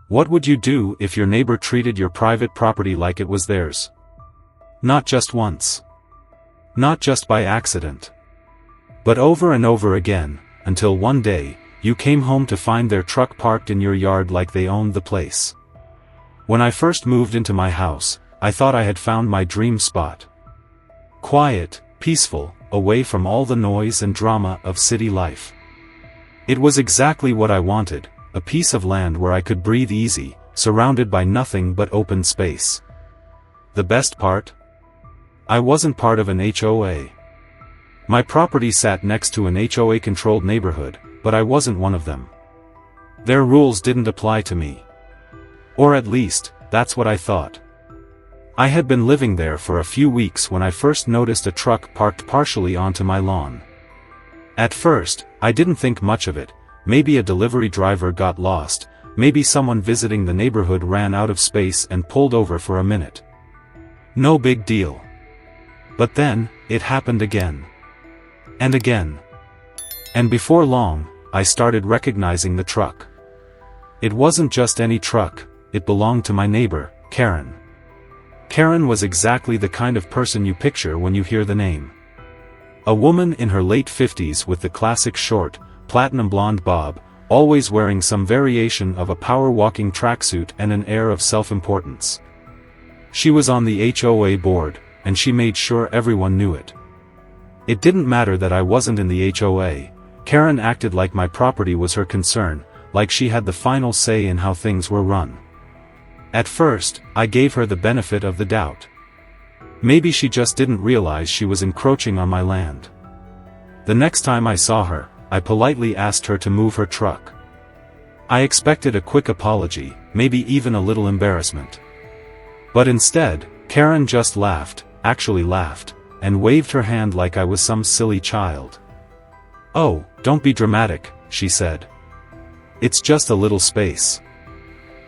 What would you do if your neighbor treated your private property like it was theirs? Not just once. Not just by accident. But over and over again, until one day, you came home to find their truck parked in your yard like they owned the place. When I first moved into my house, I thought I had found my dream spot. Quiet, peaceful, away from all the noise and drama of city life. It was exactly what I wanted, a piece of land where I could breathe easy, surrounded by nothing but open space. The best part? I wasn't part of an HOA. My property sat next to an HOA-controlled neighborhood, but I wasn't one of them. Their rules didn't apply to me. Or at least, that's what I thought. I had been living there for a few weeks when I first noticed a truck parked partially onto my lawn. At first, I didn't think much of it. Maybe a delivery driver got lost, maybe someone visiting the neighborhood ran out of space and pulled over for a minute. No big deal. But then, it happened again. And again. And before long, I started recognizing the truck. It wasn't just any truck, it belonged to my neighbor, Karen. Karen was exactly the kind of person you picture when you hear the name. A woman in her late 50s with the classic short, platinum blonde bob, always wearing some variation of a power-walking tracksuit and an air of self-importance. She was on the HOA board, and she made sure everyone knew it. It didn't matter that I wasn't in the HOA, Karen acted like my property was her concern, like she had the final say in how things were run. At first, I gave her the benefit of the doubt. Maybe she just didn't realize she was encroaching on my land. The next time I saw her, I politely asked her to move her truck. I expected a quick apology, maybe even a little embarrassment. But instead, Karen just laughed, actually laughed, and waved her hand like I was some silly child. "Oh, don't be dramatic," she said. "It's just a little space.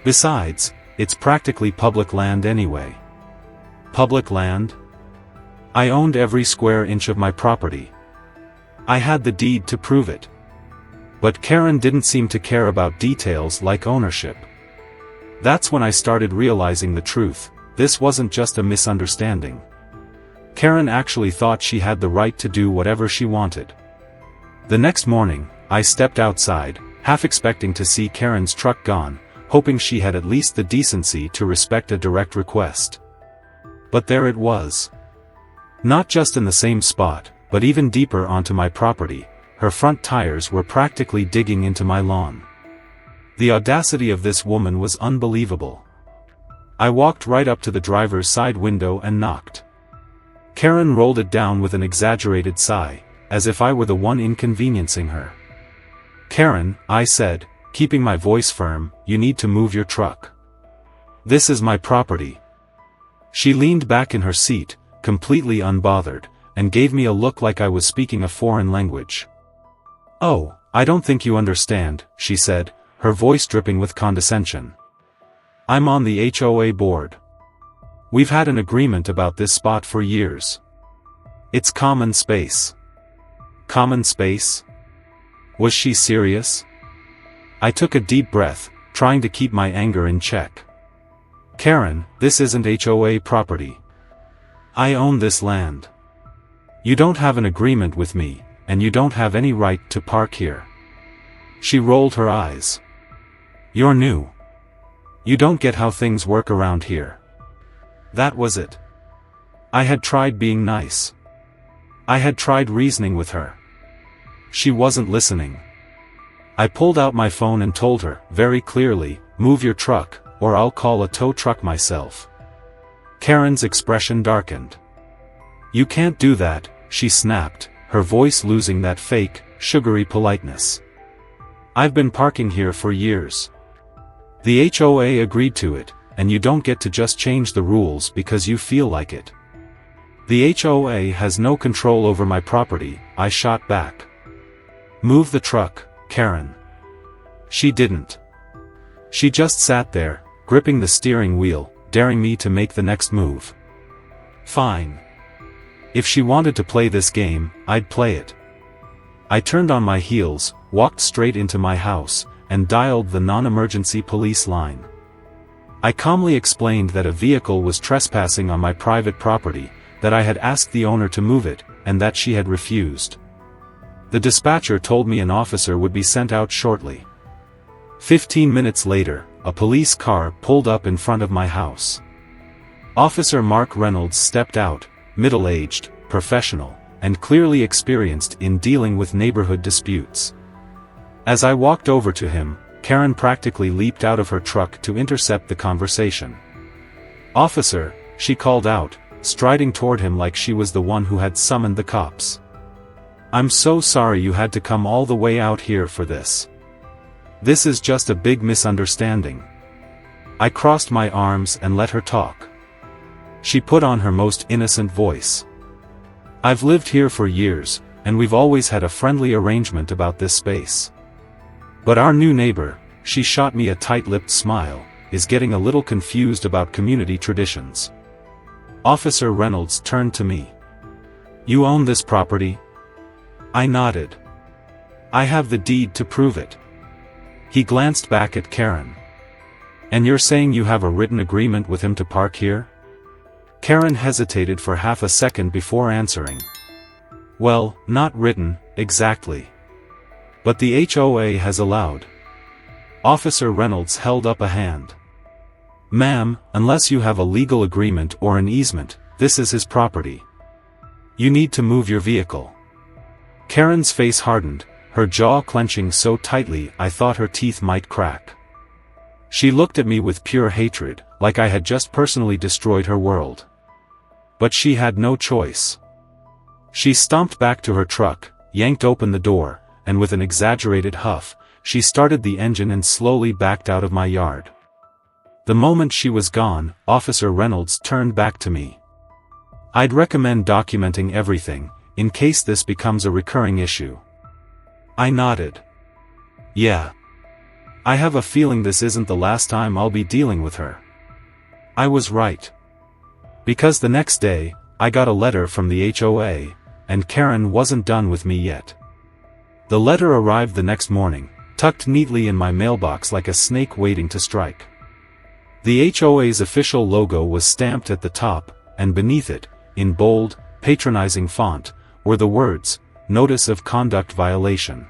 Besides, it's practically public land anyway." Public land? I owned every square inch of my property. I had the deed to prove it. But Karen didn't seem to care about details like ownership. That's when I started realizing the truth. This wasn't just a misunderstanding. Karen actually thought she had the right to do whatever she wanted. The next morning, I stepped outside, half expecting to see Karen's truck gone, hoping she had at least the decency to respect a direct request. But there it was. Not just in the same spot, but even deeper onto my property, her front tires were practically digging into my lawn. The audacity of this woman was unbelievable. I walked right up to the driver's side window and knocked. Karen rolled it down with an exaggerated sigh, as if I were the one inconveniencing her. "Karen," I said, keeping my voice firm, "you need to move your truck. This is my property." She leaned back in her seat, completely unbothered, and gave me a look like I was speaking a foreign language. "Oh, I don't think you understand," she said, her voice dripping with condescension. "I'm on the HOA board. We've had an agreement about this spot for years. It's common space." Common space? Was she serious? I took a deep breath, trying to keep my anger in check. "Karen, this isn't HOA property. I own this land. You don't have an agreement with me, and you don't have any right to park here." She rolled her eyes. "You're new. You don't get how things work around here." That was it. I had tried being nice. I had tried reasoning with her. She wasn't listening. I pulled out my phone and told her, very clearly, "Move your truck, or I'll call a tow truck myself." Karen's expression darkened. "You can't do that," she snapped, her voice losing that fake, sugary politeness. "I've been parking here for years. The HOA agreed to it, and you don't get to just change the rules because you feel like it." "The HOA has no control over my property," I shot back. "Move the truck, Karen." She didn't. She just sat there, gripping the steering wheel, daring me to make the next move. Fine. If she wanted to play this game, I'd play it. I turned on my heels, walked straight into my house, and dialed the non-emergency police line. I calmly explained that a vehicle was trespassing on my private property, that I had asked the owner to move it, and that she had refused. The dispatcher told me an officer would be sent out shortly. 15 minutes later, a police car pulled up in front of my house. Officer Mark Reynolds stepped out, middle-aged, professional, and clearly experienced in dealing with neighborhood disputes. As I walked over to him, Karen practically leaped out of her truck to intercept the conversation. "Officer," she called out, striding toward him like she was the one who had summoned the cops. "I'm so sorry you had to come all the way out here for this. This is just a big misunderstanding." I crossed my arms and let her talk. She put on her most innocent voice. "I've lived here for years, and we've always had a friendly arrangement about this space. But our new neighbor," she shot me a tight-lipped smile, "is getting a little confused about community traditions." Officer Reynolds turned to me. "You own this property?" I nodded. "I have the deed to prove it." He glanced back at Karen. "And you're saying you have a written agreement with him to park here?" Karen hesitated for half a second before answering. "Well, not written, exactly. But the HOA has allowed." Officer Reynolds held up a hand. "Ma'am, unless you have a legal agreement or an easement, this is his property. You need to move your vehicle." Karen's face hardened, her jaw clenching so tightly I thought her teeth might crack. She looked at me with pure hatred, like I had just personally destroyed her world. But she had no choice. She stomped back to her truck, yanked open the door, and with an exaggerated huff, she started the engine and slowly backed out of my yard. The moment she was gone, Officer Reynolds turned back to me. "I'd recommend documenting everything, in case this becomes a recurring issue." I nodded. "Yeah. I have a feeling this isn't the last time I'll be dealing with her." I was right. Because the next day, I got a letter from the HOA, and Karen wasn't done with me yet. The letter arrived the next morning, tucked neatly in my mailbox like a snake waiting to strike. The HOA's official logo was stamped at the top, and beneath it, in bold, patronizing font, were the words, "Notice of Conduct Violation."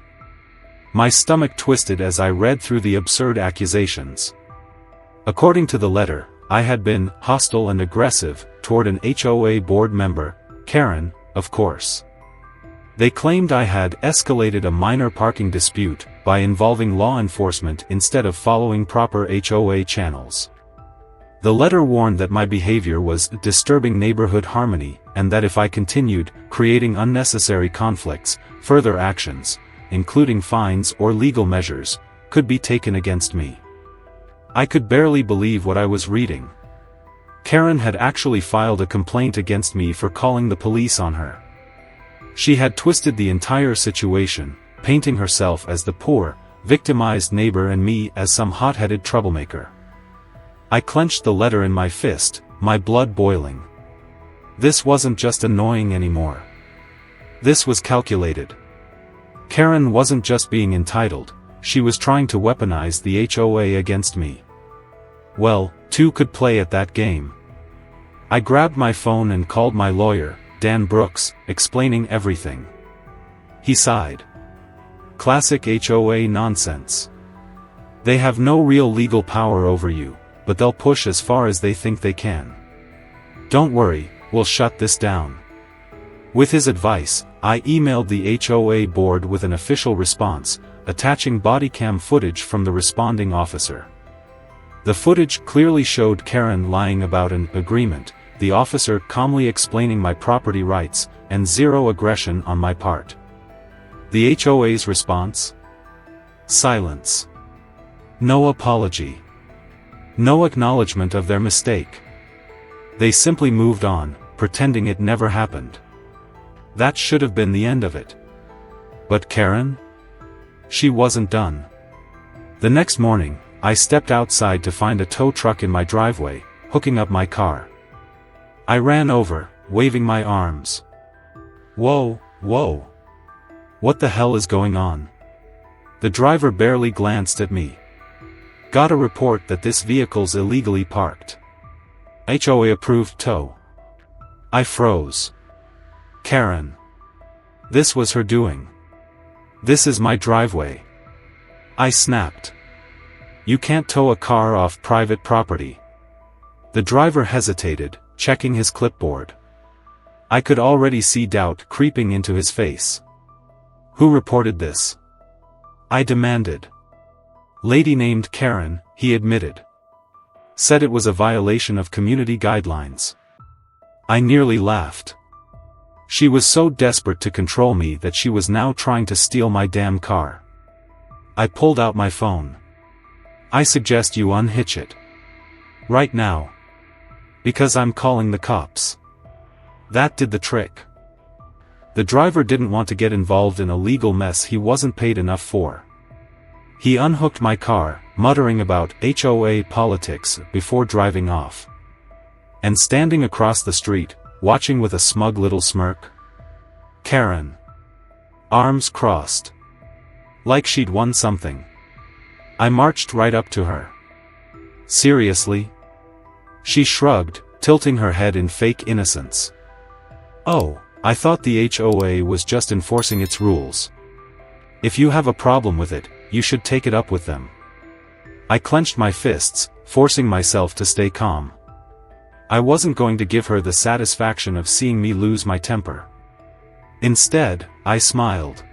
My stomach twisted as I read through the absurd accusations. According to the letter, I had been hostile and aggressive toward an HOA board member, Karen, of course. They claimed I had escalated a minor parking dispute by involving law enforcement instead of following proper HOA channels. The letter warned that my behavior was disturbing neighborhood harmony, and that if I continued creating unnecessary conflicts, further actions, including fines or legal measures, could be taken against me. I could barely believe what I was reading. Karen had actually filed a complaint against me for calling the police on her. She had twisted the entire situation, painting herself as the poor, victimized neighbor and me as some hot-headed troublemaker. I clenched the letter in my fist, my blood boiling. This wasn't just annoying anymore. This was calculated. Karen wasn't just being entitled, she was trying to weaponize the HOA against me. Well, two could play at that game. I grabbed my phone and called my lawyer, Dan Brooks, explaining everything. He sighed. Classic HOA nonsense. They have no real legal power over you, but they'll push as far as they think they can. Don't worry, we'll shut this down. With his advice, I emailed the HOA board with an official response, attaching bodycam footage from the responding officer. The footage clearly showed Karen lying about an agreement, the officer calmly explaining my property rights, and zero aggression on my part. The HOA's response? Silence. No apology. No acknowledgement of their mistake. They simply moved on, pretending it never happened. That should have been the end of it. But Karen? She wasn't done. The next morning, I stepped outside to find a tow truck in my driveway, hooking up my car. I ran over, waving my arms. Whoa, whoa. What the hell is going on? The driver barely glanced at me. Got a report that this vehicle's illegally parked. HOA approved tow. I froze. Karen. This was her doing. This is my driveway. I snapped. You can't tow a car off private property. The driver hesitated, checking his clipboard. I could already see doubt creeping into his face. Who reported this? I demanded. Lady named Karen, he admitted. Said it was a violation of community guidelines. I nearly laughed. She was so desperate to control me that she was now trying to steal my damn car. I pulled out my phone. I suggest you unhitch it. Right now. Because I'm calling the cops. That did the trick. The driver didn't want to get involved in a legal mess he wasn't paid enough for. He unhooked my car, muttering about HOA politics before driving off. And standing across the street, watching with a smug little smirk. Karen. Arms crossed. Like she'd won something. I marched right up to her. Seriously? She shrugged, tilting her head in fake innocence. Oh, I thought the HOA was just enforcing its rules. If you have a problem with it, you should take it up with them. I clenched my fists, forcing myself to stay calm. I wasn't going to give her the satisfaction of seeing me lose my temper. Instead, I smiled.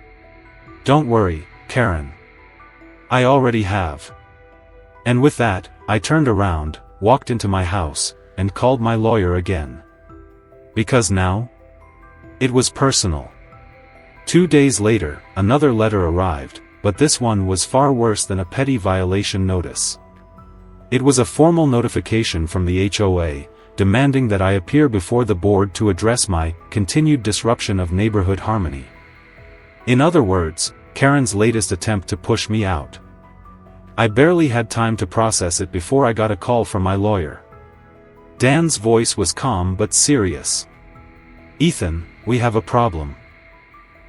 Don't worry, Karen. I already have. And with that, I turned around, walked into my house, and called my lawyer again. Because now? It was personal. 2 days later, another letter arrived, but this one was far worse than a petty violation notice. It was a formal notification from the HOA, demanding that I appear before the board to address my continued disruption of neighborhood harmony. In other words, Karen's latest attempt to push me out. I barely had time to process it before I got a call from my lawyer. Dan's voice was calm but serious. Ethan, we have a problem.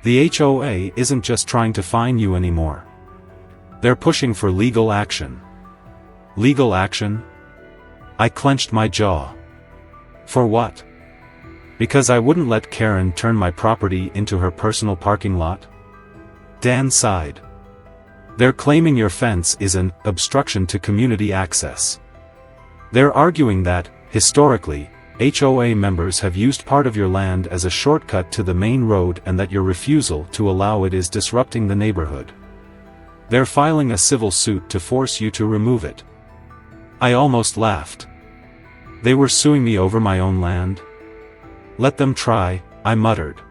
The HOA isn't just trying to fine you anymore. They're pushing for legal action. Legal action? I clenched my jaw. For what? Because I wouldn't let Karen turn my property into her personal parking lot? Dan sighed. They're claiming your fence is an obstruction to community access. They're arguing that, historically, HOA members have used part of your land as a shortcut to the main road and that your refusal to allow it is disrupting the neighborhood. They're filing a civil suit to force you to remove it. I almost laughed. They were suing me over my own land? Let them try, I muttered.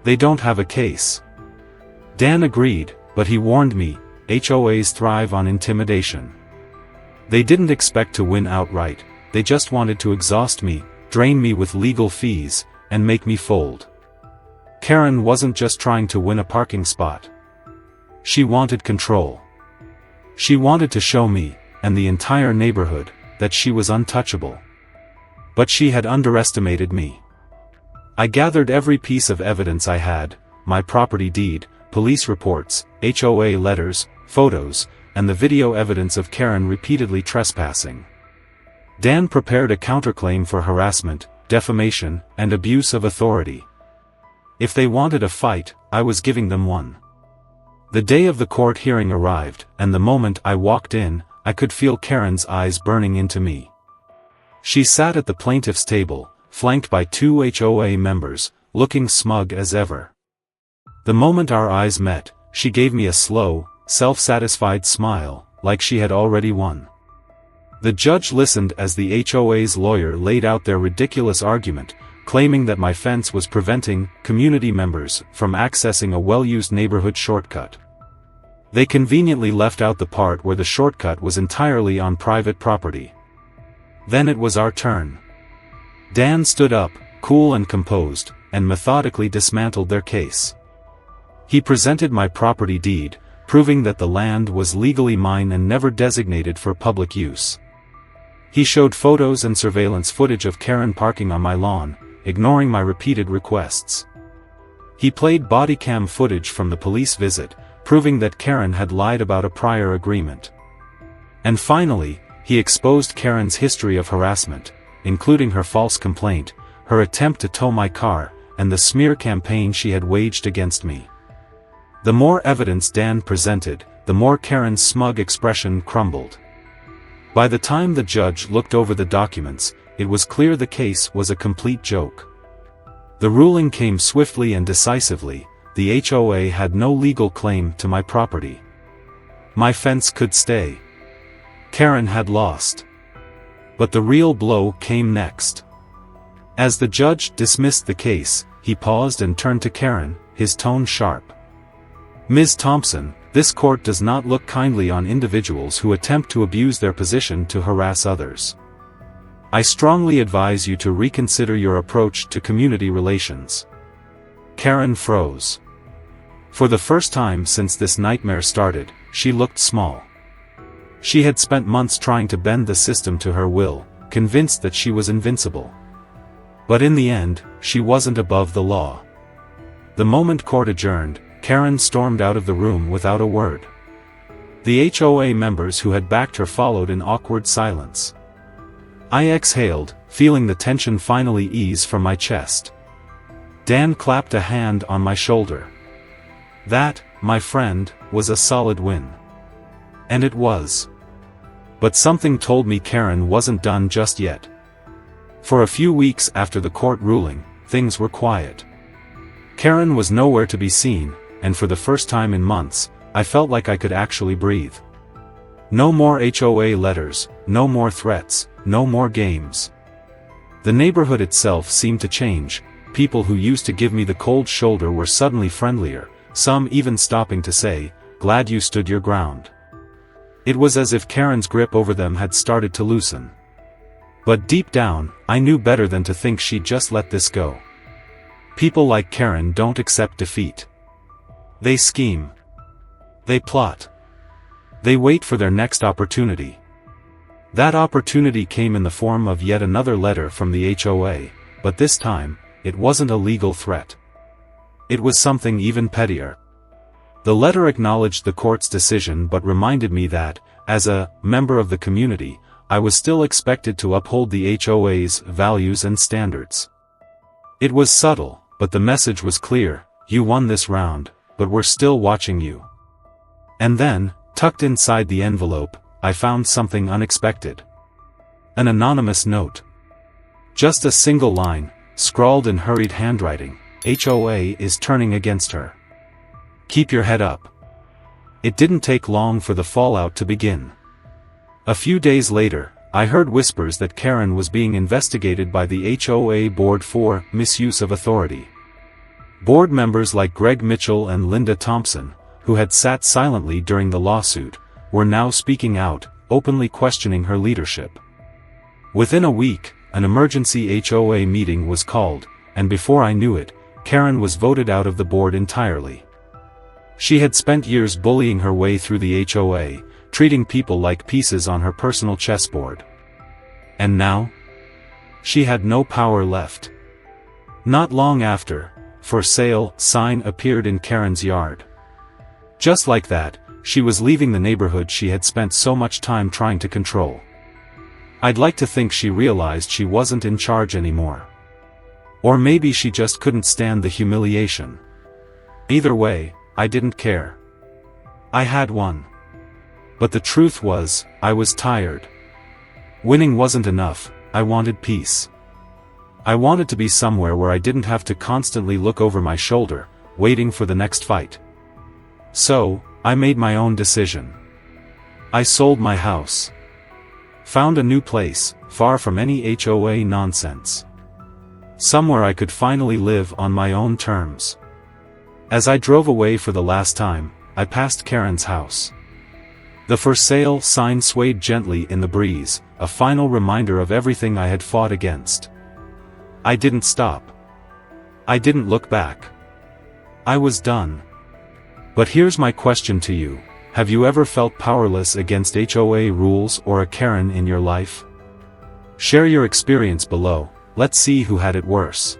They don't have a case. Dan agreed, but he warned me, HOAs thrive on intimidation. They didn't expect to win outright, they just wanted to exhaust me, drain me with legal fees, and make me fold. Karen wasn't just trying to win a parking spot. She wanted control. She wanted to show me, and the entire neighborhood, that she was untouchable. But she had underestimated me. I gathered every piece of evidence I had, my property deed, police reports, HOA letters, photos, and the video evidence of Karen repeatedly trespassing. Dan prepared a counterclaim for harassment, defamation, and abuse of authority. If they wanted a fight, I was giving them one. The day of the court hearing arrived, and the moment I walked in, I could feel Karen's eyes burning into me. She sat at the plaintiff's table, flanked by 2 HOA members, looking smug as ever. The moment our eyes met, she gave me a slow, self-satisfied smile, like she had already won. The judge listened as the HOA's lawyer laid out their ridiculous argument, claiming that my fence was preventing community members from accessing a well-used neighborhood shortcut. They conveniently left out the part where the shortcut was entirely on private property. Then it was our turn. Dan stood up, cool and composed, and methodically dismantled their case. He presented my property deed, proving that the land was legally mine and never designated for public use. He showed photos and surveillance footage of Karen parking on my lawn, ignoring my repeated requests. He played body cam footage from the police visit, proving that Karen had lied about a prior agreement. And finally, he exposed Karen's history of harassment, including her false complaint, her attempt to tow my car, and the smear campaign she had waged against me. The more evidence Dan presented, the more Karen's smug expression crumbled. By the time the judge looked over the documents, it was clear the case was a complete joke. The ruling came swiftly and decisively. The HOA had no legal claim to my property. My fence could stay. Karen had lost. But the real blow came next. As the judge dismissed the case, he paused and turned to Karen, his tone sharp. "Ms. Thompson, this court does not look kindly on individuals who attempt to abuse their position to harass others. I strongly advise you to reconsider your approach to community relations." Karen froze. For the first time since this nightmare started, she looked small. She had spent months trying to bend the system to her will, convinced that she was invincible. But in the end, she wasn't above the law. The moment court adjourned, Karen stormed out of the room without a word. The HOA members who had backed her followed in awkward silence. I exhaled, feeling the tension finally ease from my chest. Dan clapped a hand on my shoulder. That, my friend, was a solid win. And it was. But something told me Karen wasn't done just yet. For a few weeks after the court ruling, things were quiet. Karen was nowhere to be seen, and for the first time in months, I felt like I could actually breathe. No more HOA letters, no more threats, no more games. The neighborhood itself seemed to change. People who used to give me the cold shoulder were suddenly friendlier, some even stopping to say, "Glad you stood your ground." It was as if Karen's grip over them had started to loosen. But deep down, I knew better than to think she'd just let this go. People like Karen don't accept defeat. They scheme. They plot. They wait for their next opportunity. That opportunity came in the form of yet another letter from the HOA, but this time, it wasn't a legal threat. It was something even pettier. The letter acknowledged the court's decision but reminded me that, as a member of the community, I was still expected to uphold the HOA's values and standards. It was subtle, but the message was clear: you won this round, but we're still watching you. And then, tucked inside the envelope, I found something unexpected. An anonymous note. Just a single line, scrawled in hurried handwriting: HOA is turning against her. Keep your head up. It didn't take long for the fallout to begin. A few days later, I heard whispers that Karen was being investigated by the HOA board for misuse of authority. Board members like Greg Mitchell and Linda Thompson, who had sat silently during the lawsuit, were now speaking out, openly questioning her leadership. Within a week, an emergency HOA meeting was called, and before I knew it, Karen was voted out of the board entirely. She had spent years bullying her way through the HOA, treating people like pieces on her personal chessboard. And now? She had no power left. Not long after, "For sale" sign appeared in Karen's yard. Just like that, she was leaving the neighborhood she had spent so much time trying to control. I'd like to think she realized she wasn't in charge anymore. Or maybe she just couldn't stand the humiliation. Either way, I didn't care. I had won. But the truth was, I was tired. Winning wasn't enough, I wanted peace. I wanted to be somewhere where I didn't have to constantly look over my shoulder, waiting for the next fight. So, I made my own decision. I sold my house. Found a new place, far from any HOA nonsense. Somewhere I could finally live on my own terms. As I drove away for the last time, I passed Karen's house. The "For sale" sign swayed gently in the breeze, a final reminder of everything I had fought against. I didn't stop. I didn't look back. I was done. But here's my question to you: have you ever felt powerless against HOA rules or a Karen in your life? Share your experience below. Let's see who had it worse.